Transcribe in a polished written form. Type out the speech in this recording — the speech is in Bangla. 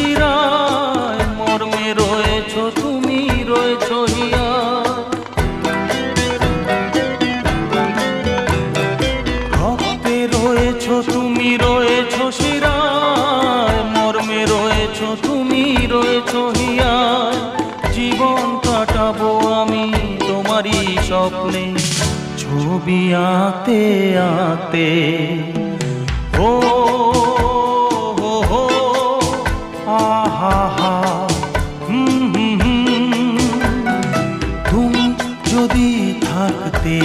শিরায়, মর্মে রয়েছ তুমি, রয়েছ হিয়া। রক্তে রয়েছ তুমি, রয়েছ শিরায়, মর্মে রয়েছ তুমি, রয়েছ হিয়া। জীবন কাটাবো আমি তোমারই স্বপ্নে, ছবি আঁকতে আঁকতে। ও হো হো, আহা হা, তুমি যদি থাকতে।